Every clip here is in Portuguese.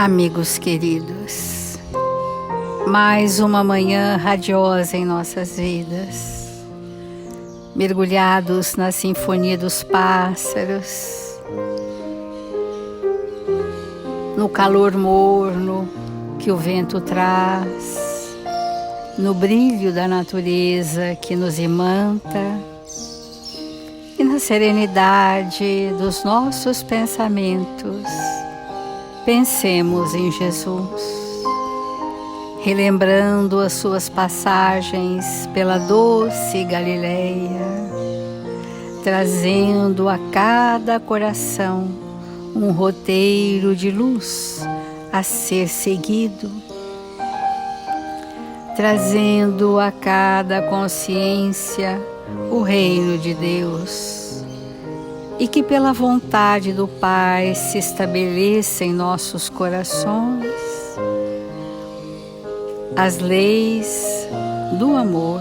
Amigos queridos, mais uma manhã radiosa em nossas vidas, mergulhados na sinfonia dos pássaros, no calor morno que o vento traz, no brilho da natureza que nos imanta e na serenidade dos nossos pensamentos. Pensemos em Jesus, relembrando as suas passagens pela doce Galileia, trazendo a cada coração um roteiro de luz a ser seguido, trazendo a cada consciência o reino de Deus. E que pela vontade do Pai se estabeleça em nossos corações as leis do amor.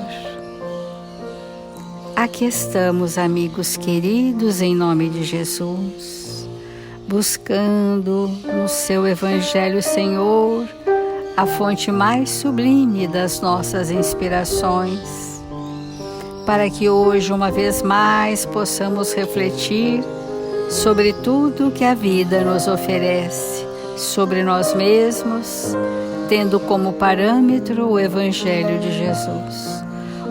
Aqui estamos, amigos queridos, em nome de Jesus, buscando no seu Evangelho, Senhor, a fonte mais sublime das nossas inspirações, para que hoje, uma vez mais, possamos refletir sobre tudo que a vida nos oferece, sobre nós mesmos, tendo como parâmetro o Evangelho de Jesus.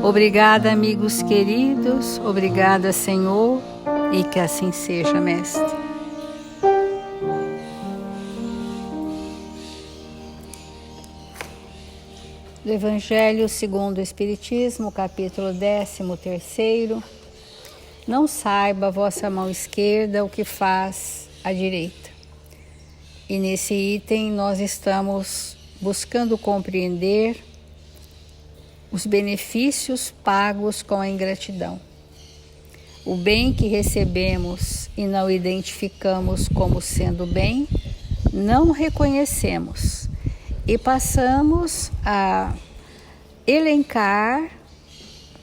Obrigada, amigos queridos, obrigada, Senhor, e que assim seja, Mestre. Do Evangelho segundo o Espiritismo, capítulo 13º. Não saiba a vossa mão esquerda o que faz a direita. E nesse item nós estamos buscando compreender os benefícios pagos com a ingratidão. O bem que recebemos e não identificamos como sendo bem, não reconhecemos. E passamos a elencar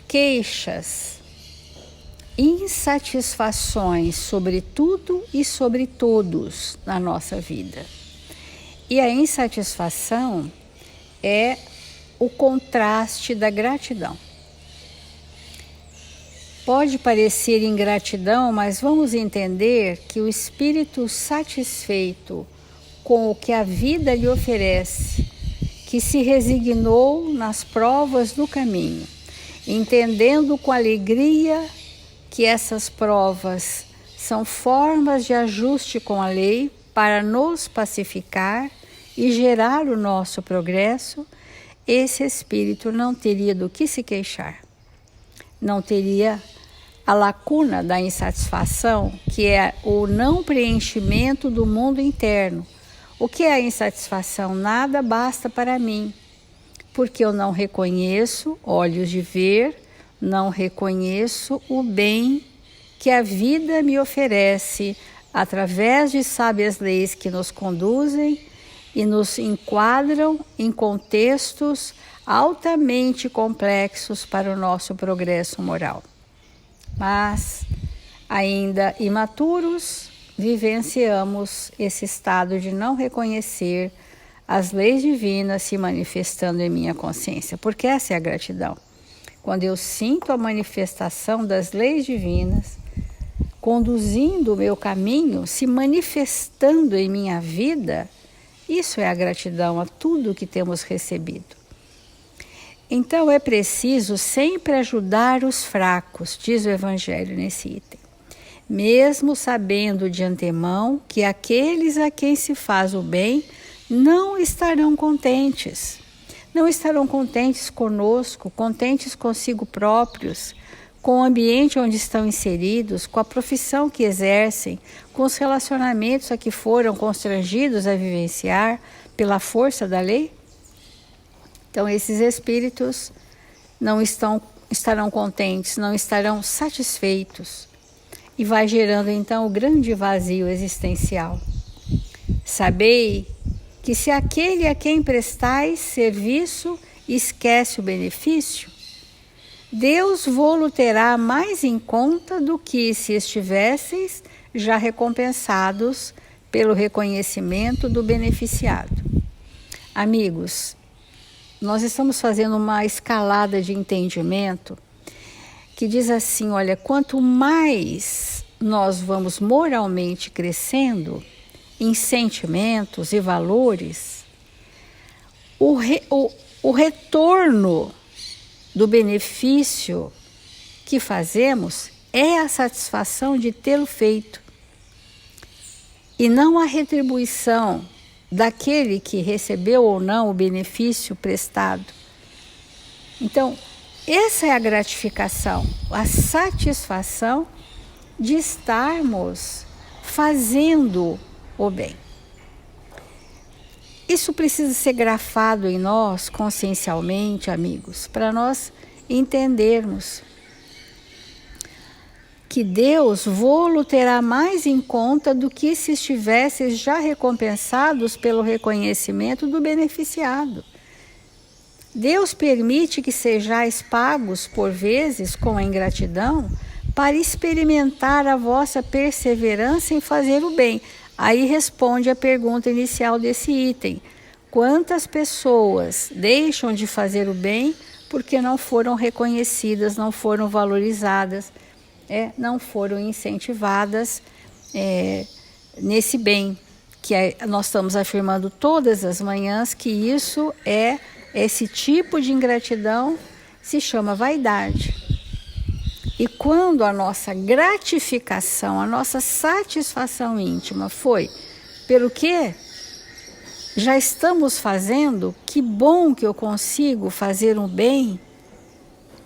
queixas, insatisfações sobre tudo e sobre todos na nossa vida. E a insatisfação é o contraste da gratidão. Pode parecer ingratidão, mas vamos entender que o espírito satisfeito com o que a vida lhe oferece, que se resignou nas provas do caminho, entendendo com alegria que essas provas são formas de ajuste com a lei para nos pacificar e gerar o nosso progresso, esse espírito não teria do que se queixar. Não teria a lacuna da insatisfação, que é o não preenchimento do mundo interno. O que é a insatisfação? Nada basta para mim, porque eu não reconheço, olhos de ver, não reconheço o bem que a vida me oferece através de sábias leis que nos conduzem e nos enquadram em contextos altamente complexos para o nosso progresso moral. Mas, ainda imaturos, vivenciamos esse estado de não reconhecer as leis divinas se manifestando em minha consciência, porque essa é a gratidão. Quando eu sinto a manifestação das leis divinas, conduzindo o meu caminho, se manifestando em minha vida, isso é a gratidão a tudo que temos recebido. Então é preciso sempre ajudar os fracos, diz o Evangelho nesse item. Mesmo sabendo de antemão que aqueles a quem se faz o bem não estarão contentes. Não estarão contentes conosco, contentes consigo próprios, com o ambiente onde estão inseridos, com a profissão que exercem, com os relacionamentos a que foram constrangidos a vivenciar pela força da lei. Então esses espíritos não estarão contentes, não estarão satisfeitos. E vai gerando então o grande vazio existencial. Sabei que se aquele a quem prestais serviço esquece o benefício, Deus vô-lo terá mais em conta do que se estivesseis já recompensados pelo reconhecimento do beneficiado. Amigos, nós estamos fazendo uma escalada de entendimento que diz assim, olha, quanto mais nós vamos moralmente crescendo em sentimentos e valores, o retorno do benefício que fazemos é a satisfação de tê-lo feito e não a retribuição daquele que recebeu ou não o benefício prestado. Então, essa é a gratificação, a satisfação de estarmos fazendo o bem. Isso precisa ser grafado em nós consciencialmente, amigos, para nós entendermos que Deus vô-lo terá mais em conta do que se estivesseis já recompensados pelo reconhecimento do beneficiado. Deus permite que sejais pagos por vezes com a ingratidão para experimentar a vossa perseverança em fazer o bem. Aí responde a pergunta inicial desse item. Quantas pessoas deixam de fazer o bem porque não foram reconhecidas, não foram valorizadas, não foram incentivadas nesse bem? Nós estamos afirmando todas as manhãs que isso esse tipo de ingratidão se chama vaidade. E quando a nossa gratificação, a nossa satisfação íntima foi pelo que já estamos fazendo, que bom que eu consigo fazer um bem,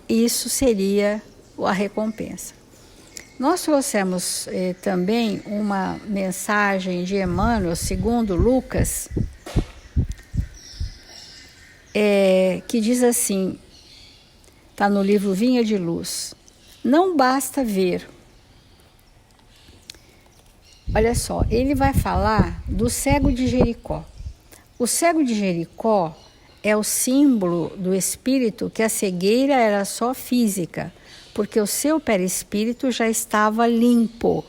isso seria a recompensa. Nós trouxemos também uma mensagem de Emmanuel, segundo Lucas, que diz assim, está no livro Vinha de Luz: não basta ver. Olha só, ele vai falar do cego de Jericó. O cego de Jericó é o símbolo do espírito que a cegueira era só física, porque o seu perispírito já estava limpo.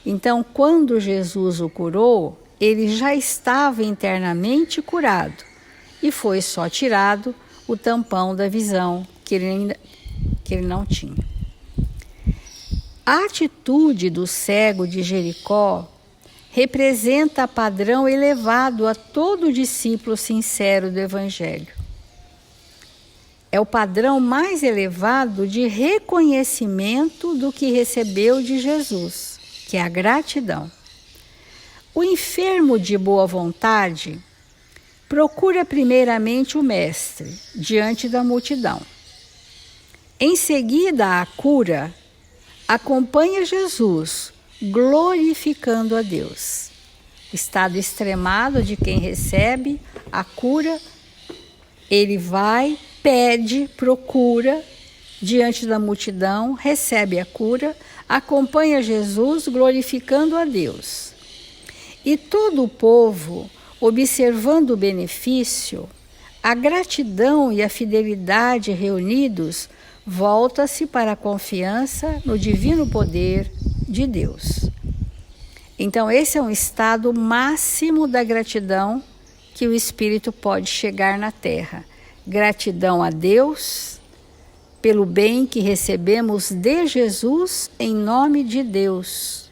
Então, quando Jesus o curou, ele já estava internamente curado e foi só tirado o tampão da visão que ele não tinha. A atitude do cego de Jericó representa padrão elevado a todo discípulo sincero do Evangelho. É o padrão mais elevado de reconhecimento do que recebeu de Jesus, que é a gratidão. O enfermo de boa vontade procura primeiramente o Mestre diante da multidão. Em seguida, a cura acompanha Jesus, glorificando a Deus. Estado extremado de quem recebe a cura, ele vai, pede, procura, diante da multidão, recebe a cura, acompanha Jesus, glorificando a Deus. E todo o povo, observando o benefício, a gratidão e a fidelidade reunidos, volta-se para a confiança no divino poder de Deus. Então, esse é um estado máximo da gratidão que o espírito pode chegar na Terra. Gratidão a Deus pelo bem que recebemos de Jesus em nome de Deus.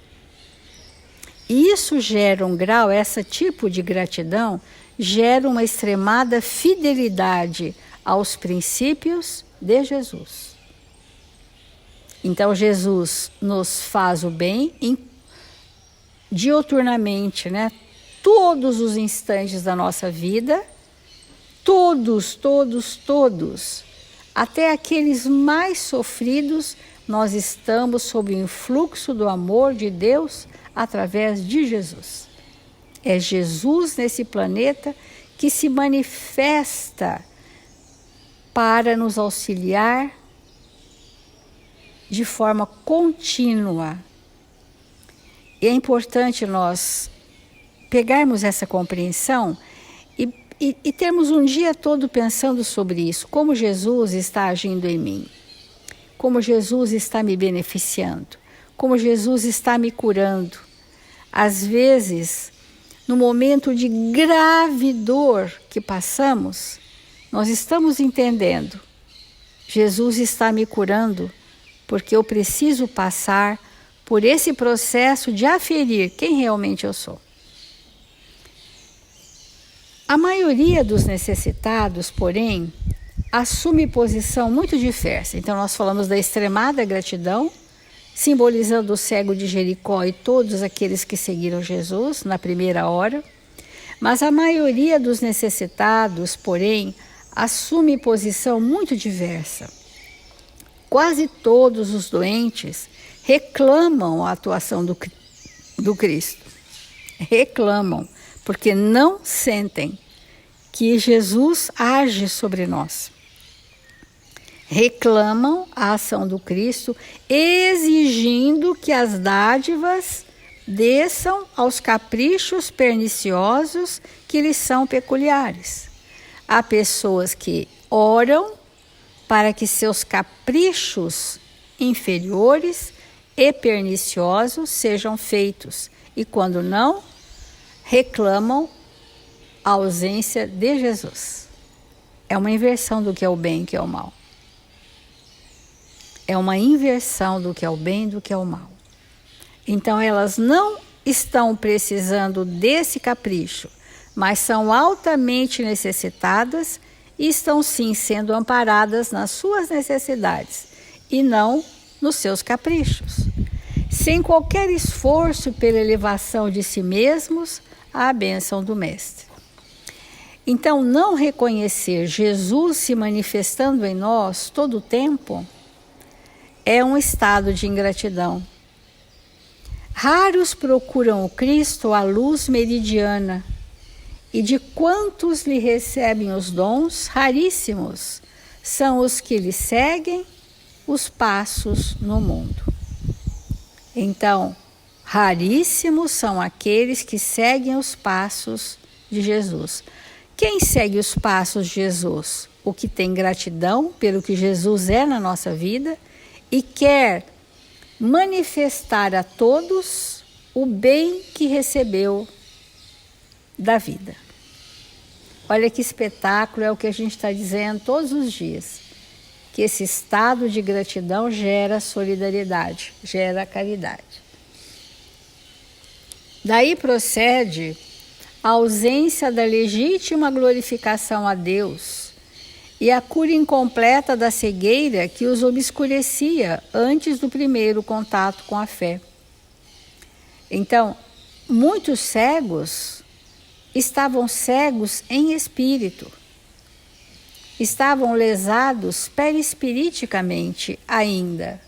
E isso gera um grau, esse tipo de gratidão gera uma extremada fidelidade aos princípios de Jesus. Então, Jesus nos faz o bem diuturnamente, todos os instantes da nossa vida, todos, até aqueles mais sofridos, nós estamos sob o influxo do amor de Deus através de Jesus. É Jesus nesse planeta que se manifesta para nos auxiliar de forma contínua. E é importante nós pegarmos essa compreensão e termos um dia todo pensando sobre isso. Como Jesus está agindo em mim. Como Jesus está me beneficiando. Como Jesus está me curando. Às vezes, no momento de grave dor que passamos, nós estamos entendendo: Jesus está me curando, porque eu preciso passar por esse processo de aferir quem realmente eu sou. A maioria dos necessitados, porém, assume posição muito diversa. Então, nós falamos da extremada gratidão, simbolizando o cego de Jericó e todos aqueles que seguiram Jesus na primeira hora. Mas a maioria dos necessitados, porém, assume posição muito diversa. Quase todos os doentes reclamam a atuação do Cristo. Reclamam, porque não sentem que Jesus age sobre nós. Reclamam a ação do Cristo, exigindo que as dádivas desçam aos caprichos perniciosos que lhes são peculiares. Há pessoas que oram para que seus caprichos inferiores e perniciosos sejam feitos, e quando não, reclamam a ausência de Jesus. É uma inversão do que é o bem e do que é o mal. É uma inversão do que é o bem e do que é o mal. Então elas não estão precisando desse capricho, mas são altamente necessitadas e estão sim sendo amparadas nas suas necessidades e não nos seus caprichos. Sem qualquer esforço pela elevação de si mesmos à bênção do Mestre. Então, não reconhecer Jesus se manifestando em nós todo o tempo é um estado de ingratidão. Raros procuram o Cristo à luz meridiana, e de quantos lhe recebem os dons, raríssimos são os que lhe seguem os passos no mundo. Então, raríssimos são aqueles que seguem os passos de Jesus. Quem segue os passos de Jesus? O que tem gratidão pelo que Jesus é na nossa vida e quer manifestar a todos o bem que recebeu da vida. Olha que espetáculo, é o que a gente está dizendo todos os dias, que esse estado de gratidão gera solidariedade, gera caridade. Daí procede a ausência da legítima glorificação a Deus e a cura incompleta da cegueira que os obscurecia antes do primeiro contato com a fé. Então, muitos cegos estavam cegos em espírito, estavam lesados perispiriticamente ainda.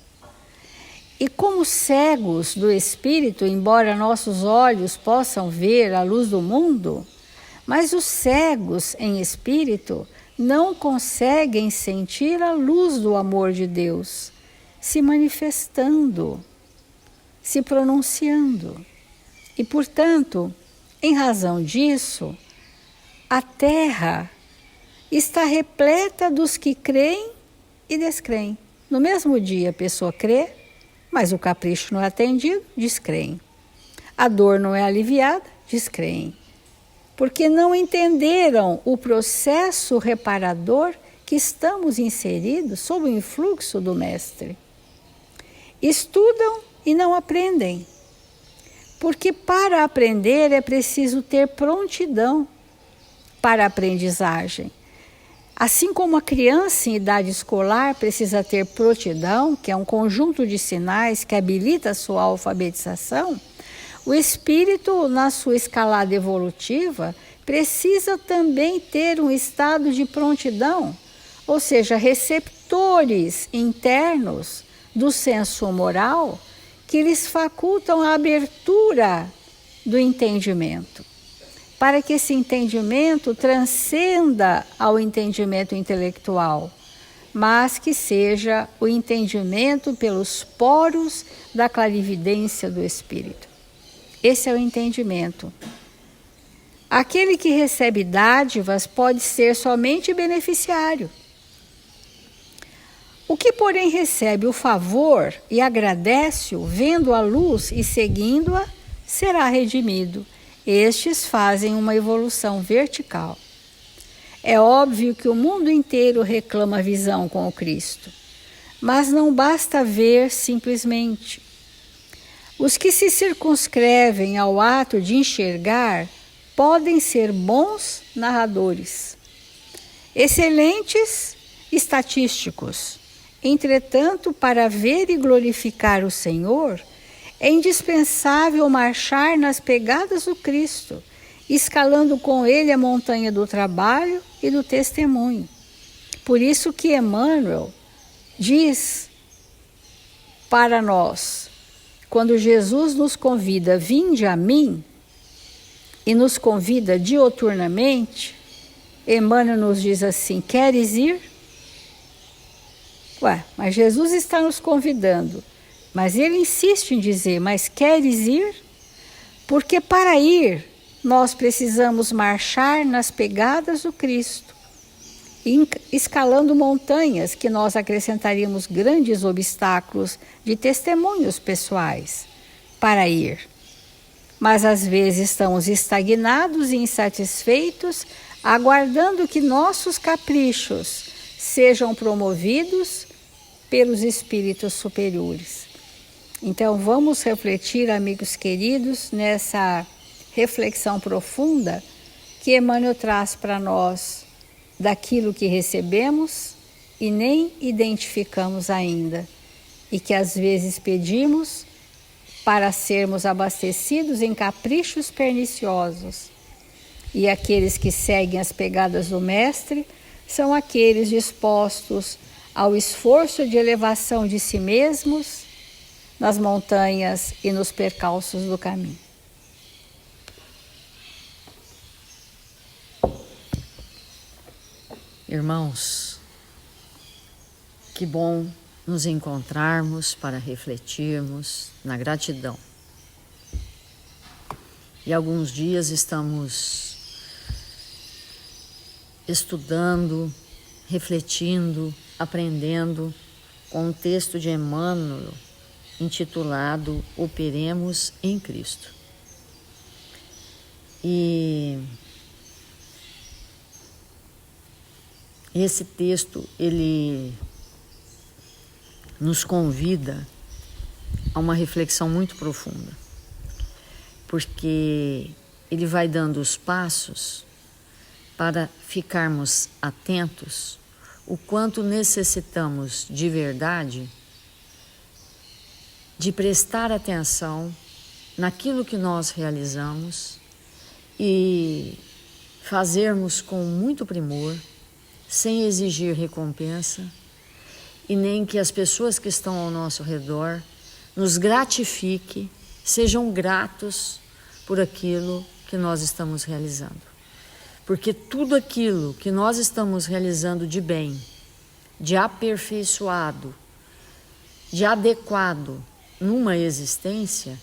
E como cegos do espírito, embora nossos olhos possam ver a luz do mundo, mas os cegos em espírito não conseguem sentir a luz do amor de Deus se manifestando, se pronunciando. E, portanto, em razão disso, a terra está repleta dos que creem e descreem. No mesmo dia a pessoa crê, mas o capricho não é atendido, descreem. A dor não é aliviada, descreem. Porque não entenderam o processo reparador que estamos inseridos sob o influxo do Mestre. Estudam e não aprendem. Porque para aprender é preciso ter prontidão para a aprendizagem. Assim como a criança em idade escolar precisa ter prontidão, que é um conjunto de sinais que habilita a sua alfabetização, o espírito, na sua escalada evolutiva, precisa também ter um estado de prontidão, ou seja, receptores internos do senso moral que lhes facultam a abertura do entendimento, para que esse entendimento transcenda ao entendimento intelectual, mas que seja o entendimento pelos poros da clarividência do espírito. Esse é o entendimento. Aquele que recebe dádivas pode ser somente beneficiário. O que, porém, recebe o favor e agradece-o, vendo a luz e seguindo-a, será redimido. Estes fazem uma evolução vertical. É óbvio que o mundo inteiro reclama visão com o Cristo, mas não basta ver simplesmente. Os que se circunscrevem ao ato de enxergar podem ser bons narradores, excelentes estatísticos. Entretanto, para ver e glorificar o Senhor, é indispensável marchar nas pegadas do Cristo, escalando com ele a montanha do trabalho e do testemunho. Por isso que Emmanuel diz para nós, quando Jesus nos convida, vinde a mim, e nos convida dioturnamente, Emmanuel nos diz assim, queres ir? Mas Jesus está nos convidando, mas ele insiste em dizer, mas queres ir? Porque para ir, nós precisamos marchar nas pegadas do Cristo, escalando montanhas que nós acrescentaríamos grandes obstáculos de testemunhos pessoais para ir. Mas às vezes estamos estagnados e insatisfeitos, aguardando que nossos caprichos sejam promovidos pelos espíritos superiores. Então vamos refletir, amigos queridos, nessa reflexão profunda que Emmanuel traz para nós daquilo que recebemos e nem identificamos ainda, e que às vezes pedimos para sermos abastecidos em caprichos perniciosos. E aqueles que seguem as pegadas do Mestre são aqueles dispostos ao esforço de elevação de si mesmos nas montanhas e nos percalços do caminho. Irmãos, que bom nos encontrarmos para refletirmos na gratidão. E alguns dias estamos estudando, refletindo, aprendendo com um texto de Emmanuel intitulado Operemos em Cristo. E esse texto, ele nos convida a uma reflexão muito profunda, porque ele vai dando os passos para ficarmos atentos o quanto necessitamos de verdade de prestar atenção naquilo que nós realizamos e fazermos com muito primor, sem exigir recompensa, e nem que as pessoas que estão ao nosso redor nos gratifiquem, sejam gratos por aquilo que nós estamos realizando. Porque tudo aquilo que nós estamos realizando de bem, de aperfeiçoado, de adequado numa existência,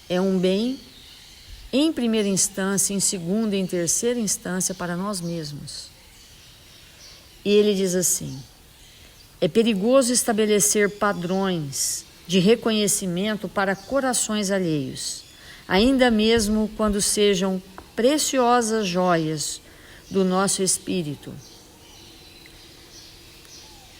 é um bem em primeira instância, em segunda e em terceira instância para nós mesmos. E ele diz assim, é perigoso estabelecer padrões de reconhecimento para corações alheios, ainda mesmo quando sejam preciosas joias do nosso espírito.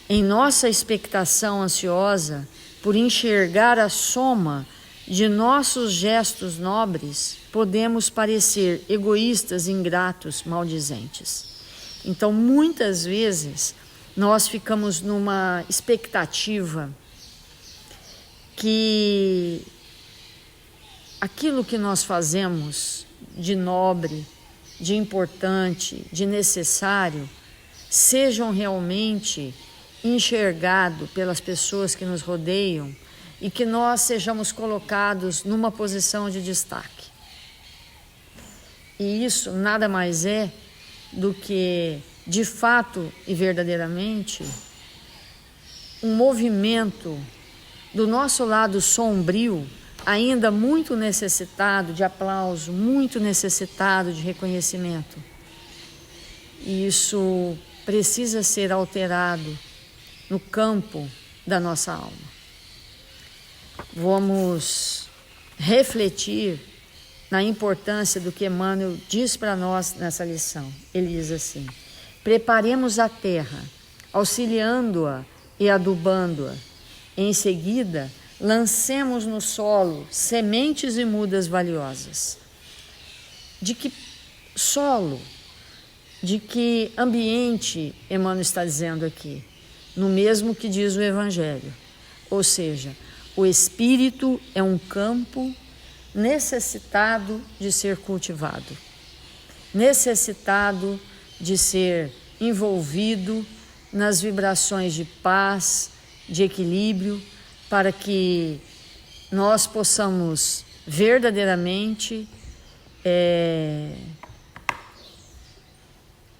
Em nossa expectação ansiosa por enxergar a soma de nossos gestos nobres, podemos parecer egoístas, ingratos, maldizentes. Então, muitas vezes, nós ficamos numa expectativa que aquilo que nós fazemos de nobre, de importante, de necessário, sejam realmente enxergados pelas pessoas que nos rodeiam e que nós sejamos colocados numa posição de destaque. E isso nada mais é do que, de fato e verdadeiramente, um movimento do nosso lado sombrio, ainda muito necessitado de aplauso, muito necessitado de reconhecimento. E isso precisa ser alterado no campo da nossa alma. Vamos refletir na importância do que Emmanuel diz para nós nessa lição. Ele diz assim: preparemos a terra, auxiliando-a e adubando-a. Em seguida, lancemos no solo sementes e mudas valiosas. De que solo, de que ambiente Emmanuel está dizendo aqui? No mesmo que diz o Evangelho. Ou seja, o espírito é um campo necessitado de ser cultivado, necessitado de ser envolvido nas vibrações de paz, de equilíbrio, para que nós possamos verdadeiramente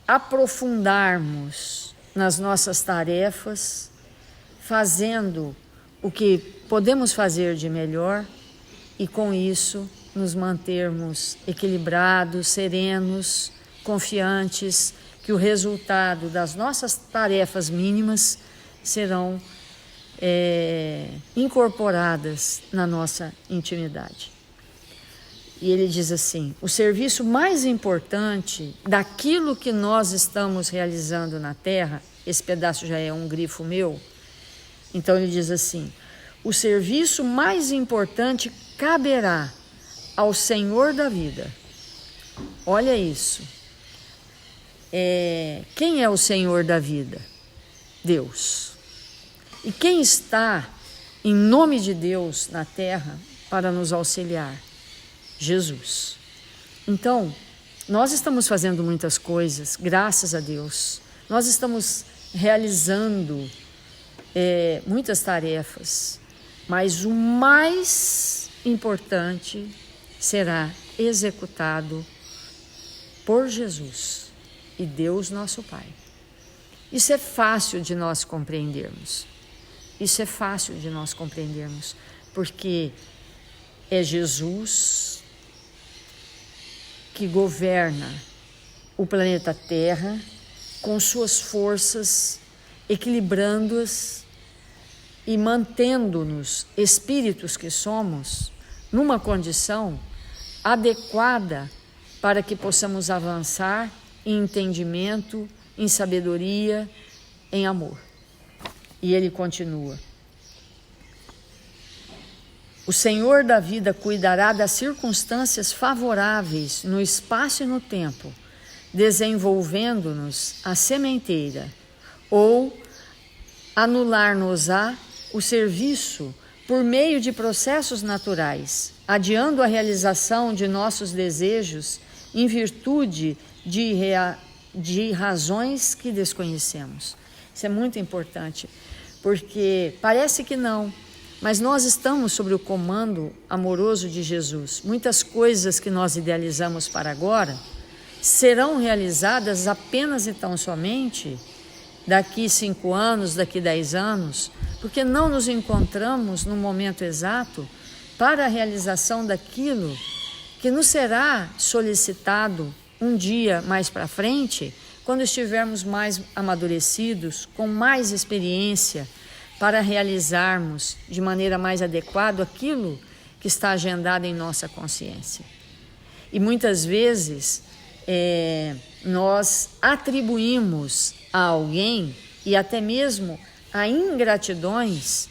aprofundarmos nas nossas tarefas, fazendo o que podemos fazer de melhor e, com isso, nos mantermos equilibrados, serenos, confiantes que o resultado das nossas tarefas mínimas serão incorporadas na nossa intimidade. E ele diz assim: o serviço mais importante daquilo que nós estamos realizando na Terra, esse pedaço já é um grifo meu, então ele diz assim: o serviço mais importante caberá ao Senhor da vida. Olha isso. Quem é o Senhor da vida? Deus. E quem está em nome de Deus na terra para nos auxiliar? Jesus. Então, nós estamos fazendo muitas coisas, graças a Deus. Nós estamos realizando muitas tarefas, mas o mais importante será executado por Jesus e Deus nosso Pai. Isso é fácil de nós compreendermos. Isso é fácil de nós compreendermos, porque é Jesus que governa o planeta Terra com suas forças, equilibrando-as e mantendo-nos, espíritos que somos, numa condição adequada para que possamos avançar em entendimento, em sabedoria, em amor. E ele continua: o Senhor da vida cuidará das circunstâncias favoráveis no espaço e no tempo, desenvolvendo-nos a sementeira, ou anular-nos-á o serviço por meio de processos naturais, adiando a realização de nossos desejos em virtude de razões que desconhecemos. Isso é muito importante, porque parece que não, mas nós estamos sob o comando amoroso de Jesus. Muitas coisas que nós idealizamos para agora serão realizadas apenas e tão somente daqui 5 anos, daqui 10 anos, porque não nos encontramos no momento exato para a realização daquilo que nos será solicitado um dia mais para frente, quando estivermos mais amadurecidos, com mais experiência, para realizarmos de maneira mais adequada aquilo que está agendado em nossa consciência. E muitas vezes nós atribuímos a alguém, e até mesmo a ingratidões,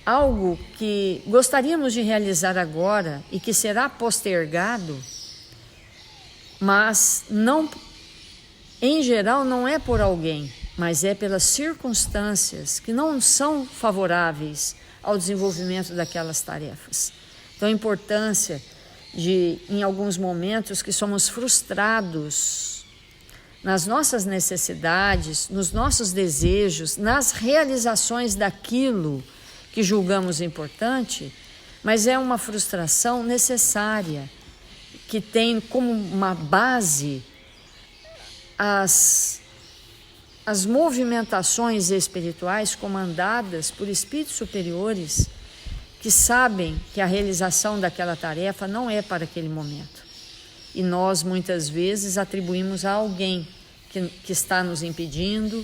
algo que gostaríamos de realizar agora e que será postergado, mas não, em geral não é por alguém, mas é pelas circunstâncias que não são favoráveis ao desenvolvimento daquelas tarefas. Então a importância de, em alguns momentos, que somos frustrados nas nossas necessidades, nos nossos desejos, nas realizações daquilo que julgamos importante, mas é uma frustração necessária, que tem como uma base as movimentações espirituais comandadas por espíritos superiores que sabem que a realização daquela tarefa não é para aquele momento. E nós muitas vezes atribuímos a alguém que está nos impedindo,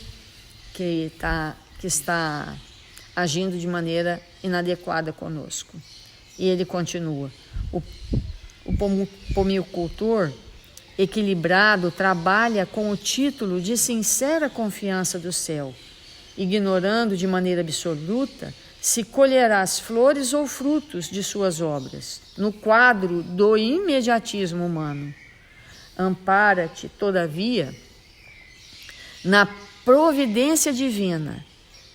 que está agindo de maneira inadequada conosco. E ele continua: o pomicultor equilibrado trabalha com o título de sincera confiança do céu, ignorando de maneira absoluta se colherá as flores ou frutos de suas obras, no quadro do imediatismo humano. Ampara-te, todavia, na providência divina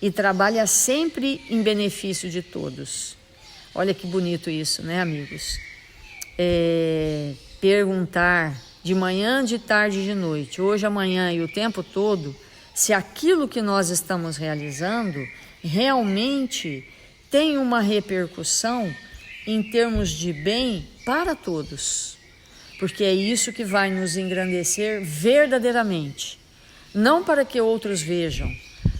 e trabalha sempre em benefício de todos. Olha que bonito isso, né, amigos? Perguntar de manhã, de tarde e de noite, hoje, amanhã e o tempo todo, se aquilo que nós estamos realizando realmente tem uma repercussão em termos de bem para todos. Porque é isso que vai nos engrandecer verdadeiramente. Não para que outros vejam,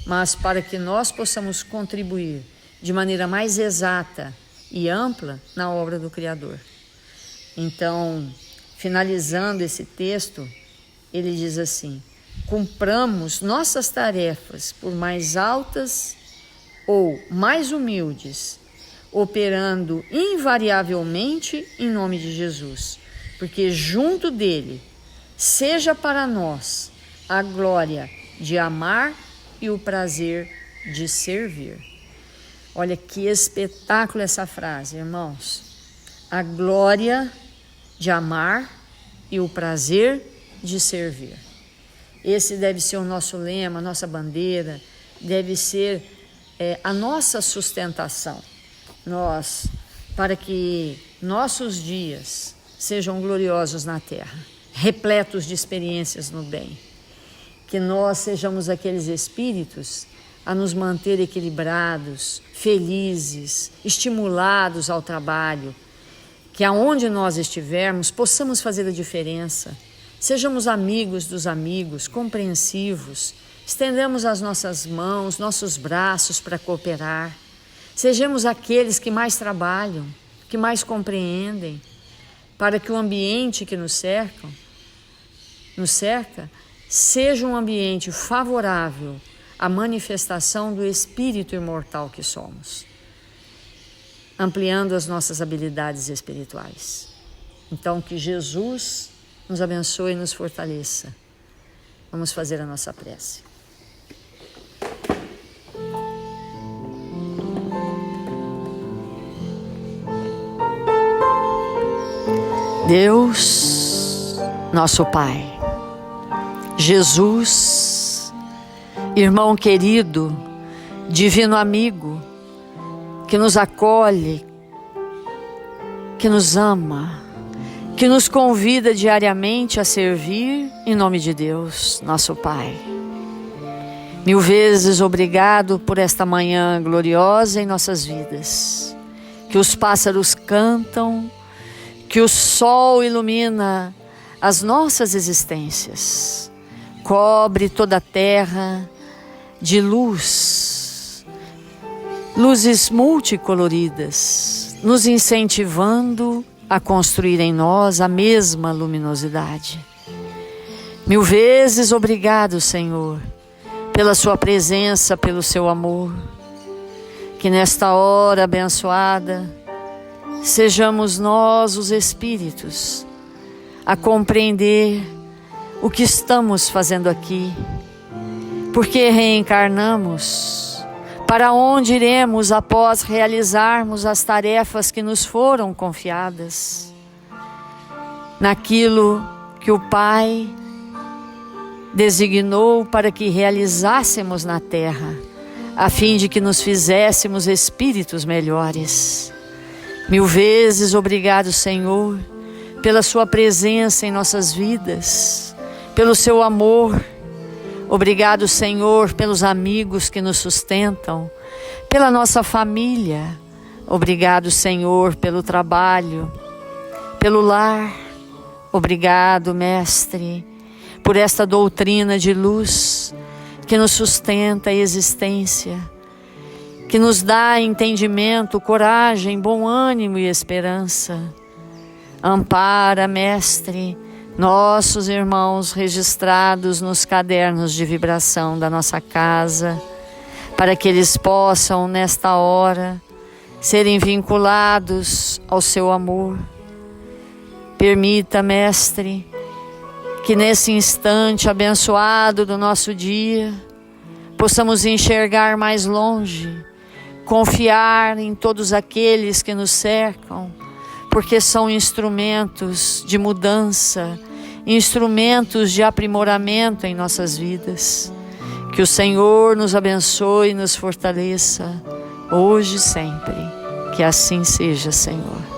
mas para que nós possamos contribuir de maneira mais exata e ampla na obra do Criador. Então, finalizando esse texto, ele diz assim: cumpramos nossas tarefas, por mais altas ou mais humildes, operando invariavelmente em nome de Jesus, porque junto dele seja para nós a glória de amar e o prazer de servir. Olha que espetáculo essa frase, irmãos. A glória de amar e o prazer de servir. Esse deve ser o nosso lema, a nossa bandeira, deve ser a nossa sustentação. Para que nossos dias sejam gloriosos na terra, repletos de experiências no bem. Que nós sejamos aqueles espíritos a nos manter equilibrados, felizes, estimulados ao trabalho, que aonde nós estivermos possamos fazer a diferença, sejamos amigos dos amigos, compreensivos, estendemos as nossas mãos, nossos braços para cooperar, sejamos aqueles que mais trabalham, que mais compreendem, para que o ambiente que nos cerca seja um ambiente favorável à manifestação do espírito imortal que somos, ampliando as nossas habilidades espirituais. Então, que Jesus nos abençoe e nos fortaleça. Vamos fazer a nossa prece. Deus, nosso Pai, Jesus, irmão querido, divino amigo, que nos acolhe, que nos ama, que nos convida diariamente a servir em nome de Deus, nosso Pai. Mil vezes obrigado por esta manhã gloriosa em nossas vidas, que os pássaros cantam, que o sol ilumina as nossas existências, cobre toda a terra de luzes multicoloridas, nos incentivando a construir em nós a mesma luminosidade. Mil vezes obrigado, Senhor, pela sua presença, pelo seu amor, que nesta hora abençoada sejamos nós, os espíritos, a compreender o que estamos fazendo aqui, porque reencarnamos, para onde iremos após realizarmos as tarefas que nos foram confiadas, naquilo que o Pai designou para que realizássemos na terra, a fim de que nos fizéssemos espíritos melhores. Mil vezes obrigado, Senhor, pela sua presença em nossas vidas, pelo seu amor. Obrigado, Senhor, pelos amigos que nos sustentam, pela nossa família. Obrigado, Senhor, pelo trabalho, pelo lar. Obrigado, Mestre, por esta doutrina de luz que nos sustenta a existência, que nos dá entendimento, coragem, bom ânimo e esperança. Ampara, Mestre, nossos irmãos registrados nos cadernos de vibração da nossa casa, para que eles possam, nesta hora, serem vinculados ao seu amor. Permita, Mestre, que nesse instante abençoado do nosso dia, possamos enxergar mais longe, confiar em todos aqueles que nos cercam, porque são instrumentos de mudança, instrumentos de aprimoramento em nossas vidas. Que o Senhor nos abençoe e nos fortaleça, hoje e sempre. Que assim seja, Senhor.